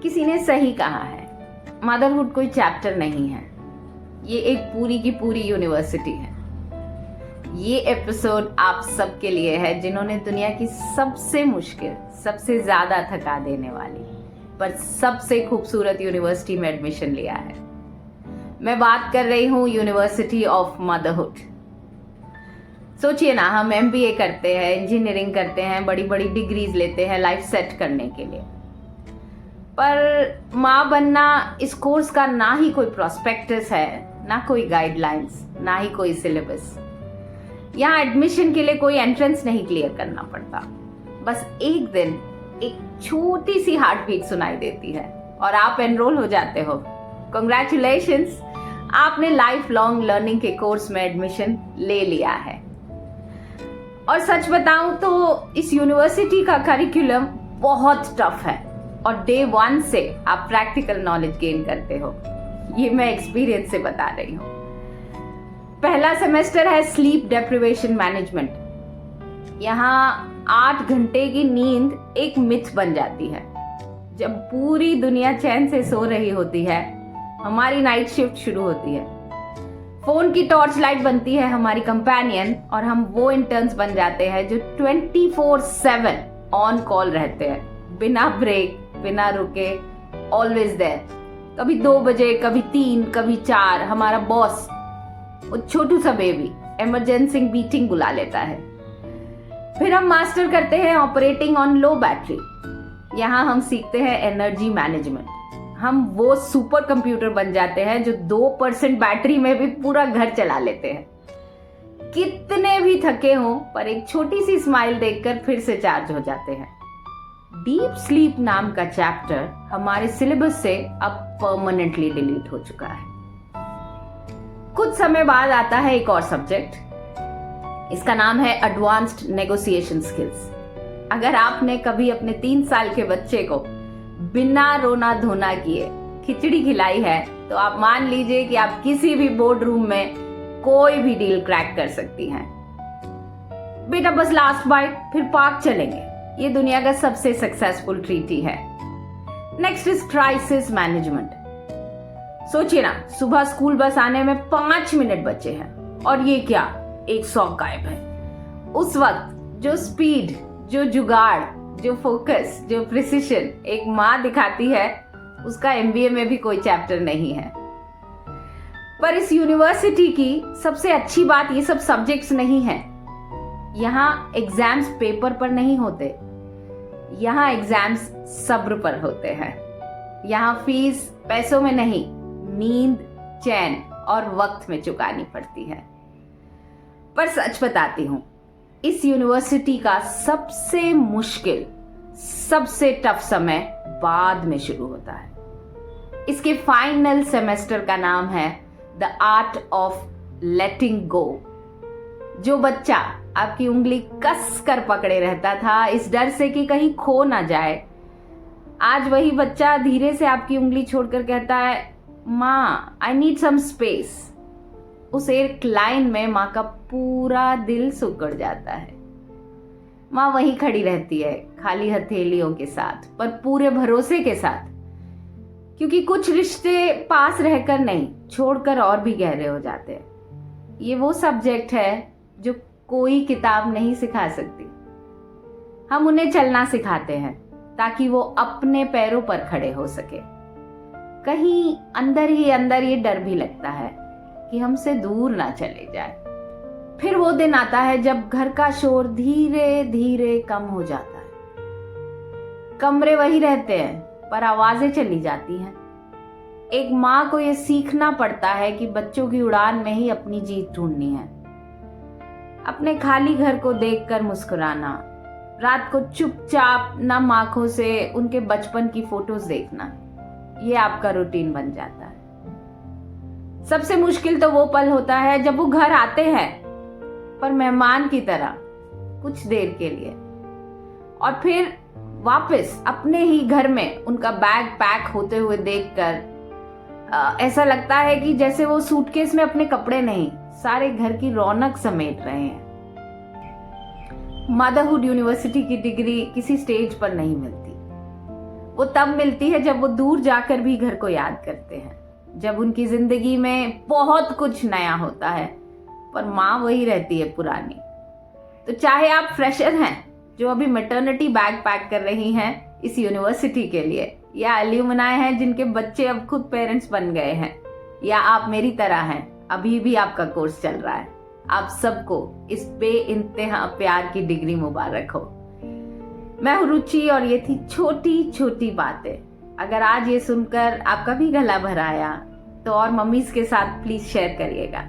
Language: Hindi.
किसी ने सही कहा है, मदरहुड कोई चैप्टर नहीं है, ये एक पूरी की पूरी यूनिवर्सिटी है। ये एपिसोड आप सबके लिए है जिन्होंने दुनिया की सबसे मुश्किल, सबसे ज्यादा थका देने वाली पर सबसे खूबसूरत यूनिवर्सिटी में एडमिशन लिया है। मैं बात कर रही हूँ यूनिवर्सिटी ऑफ मदरहुड। सोचिए ना, हम MBA करते हैं, इंजीनियरिंग करते हैं, बड़ी बड़ी डिग्रीज लेते हैं लाइफ सेट करने के लिए, पर माँ बनना इस कोर्स का ना ही कोई प्रोस्पेक्टस है, ना कोई गाइडलाइंस, ना ही कोई सिलेबस। यहाँ एडमिशन के लिए कोई एंट्रेंस नहीं क्लियर करना पड़ता, बस एक दिन एक छोटी सी हार्ट बीट सुनाई देती है और आप एनरोल हो जाते हो। कॉन्ग्रेचुलेशंस, आपने लाइफ लॉन्ग लर्निंग के कोर्स में एडमिशन ले लिया है। और सच बताऊं तो इस यूनिवर्सिटी का करिकुलम बहुत टफ है और डे 1 से आप प्रैक्टिकल नॉलेज गेन करते हो। ये मैं एक्सपीरियंस से बता रही हूँ। पहला सेमेस्टर है स्लीप डेप्रिवेशन मैनेजमेंट। यहाँ 8 घंटे की नींद एक मिथ बन जाती है। जब पूरी दुनिया चैन से सो रही होती है, हमारी नाइट शिफ्ट शुरू होती है। फोन की टॉर्च लाइट बनती है हमारी कंपेनियन और हम वो इंटर्न्स बन जाते हैं जो 24/7 ऑन कॉल रहते हैं, बिना ब्रेक, बिना रुके, ऑलवेज देयर। कभी 2 बजे, कभी 3, कभी 4 हमारा बॉस, वो छोटू सा बेबी, इमरजेंसी मीटिंग बुला लेता है। फिर हम मास्टर करते हैं ऑपरेटिंग ऑन लो बैटरी। यहाँ हम सीखते हैं एनर्जी मैनेजमेंट। हम वो सुपर कंप्यूटर बन जाते हैं जो 2% बैटरी में भी पूरा घर चला लेते हैं। कितने भी थके हों पर एक छोटी सी स्माइल देखकर फिर से चार्ज हो जाते हैं। डीप स्लीप नाम का चैप्टर हमारे सिलेबस से अब परमानेंटली डिलीट हो चुका है। कुछ समय बाद आता है एक और सब्जेक्ट, इसका नाम है एडवांस्ड नेगोशिएशन स्किल्स। अगर आपने कभी अपने 3 साल के बच्चे को बिना रोना धोना किए खिचड़ी खिलाई है तो आप मान लीजिए कि आप किसी भी बोर्ड रूम में कोई भी डील क्रैक कर सकती हैं। बेटा बस लास्ट बाइट, फिर पार्क चलेंगे। ये दुनिया का सबसे सक्सेसफुल ट्रीटी है। Next is crisis management. सोचिए ना, सुबह स्कूल बस आने में 5 मिनट बचे हैं और ये क्या, एक सॉक गायब है। उस वक्त जो स्पीड, जो जुगाड़, जो फोकस, जो प्रिसिशन एक माँ दिखाती है, उसका MBA में भी कोई चैप्टर नहीं है। पर इस यूनिवर्सिटी की सबसे अच्छी बात ये सब सब्जेक्ट्स नहीं है। यहाँ एग्जाम्स पेपर पर नहीं होते, यहाँ एग्जाम्स सब्र पर होते हैं। यहाँ फीस पैसों में नहीं, नींद, चैन और वक्त में चुकानी पड़ती है। पर सच बताती हूँ, इस यूनिवर्सिटी का सबसे मुश्किल, सबसे टफ समय बाद में शुरू होता है। इसके फाइनल सेमेस्टर का नाम है द आर्ट ऑफ लेटिंग गो। जो बच्चा आपकी उंगली कस कर पकड़े रहता था इस डर से कि कहीं खो ना जाए, आज वही बच्चा धीरे से आपकी उंगली छोड़कर कहता है, माँ आई नीड सम स्पेस। उस एक लाइन में माँ का पूरा दिल सुकड़ जाता है। माँ वहीं खड़ी रहती है, खाली हथेलियों के साथ, पर पूरे भरोसे के साथ, क्योंकि कुछ रिश्ते पास रहकर नहीं, छोड़कर और भी गहरे हो जाते हैं। ये वो सब्जेक्ट है जो कोई किताब नहीं सिखा सकती। हम उन्हें चलना सिखाते हैं ताकि वो अपने पैरों पर खड़े हो सके। कहीं अंदर ही अंदर ये डर भी लगता है कि हमसे दूर ना चले जाए। फिर वो दिन आता है जब घर का शोर धीरे धीरे कम हो जाता है। कमरे वही रहते हैं पर आवाजें चली जाती हैं। एक माँ को ये सीखना पड़ता है कि बच्चों की उड़ान में ही अपनी जीत ढूंढनी है। अपने खाली घर को देखकर मुस्कुराना, रात को चुपचाप नम आंखों से उनके बचपन की फोटोज देखना, ये आपका रूटीन बन जाता है। सबसे मुश्किल तो वो पल होता है जब वो घर आते हैं, पर मेहमान की तरह, कुछ देर के लिए, और फिर वापस अपने ही घर में उनका बैग पैक होते हुए देखकर ऐसा लगता है कि जैसे वो सूटकेस में अपने कपड़े नहीं, सारे घर की रौनक समेट रहे हैं। मदरहुड यूनिवर्सिटी की डिग्री किसी स्टेज पर नहीं मिलती, वो तब मिलती है जब वो दूर जाकर भी घर को याद करते हैं, जब उनकी जिंदगी में बहुत कुछ नया होता है पर माँ वही रहती है पुरानी। तो चाहे आप फ्रेशर हैं जो अभी मैटरनिटी बैग पैक कर रही हैं इस यूनिवर्सिटी के लिए, या एल्यूमनाई हैं जिनके बच्चे अब खुद पेरेंट्स बन गए हैं, या आप मेरी तरह हैं अभी भी आपका कोर्स चल रहा है, आप सबको इस बेइंतहा प्यार की डिग्री मुबारक हो। मैं हूं रुचि और ये थी छोटी छोटी बातें। अगर आज ये सुनकर आपका भी गला भर आया तो और मम्मीज के साथ प्लीज शेयर करिएगा।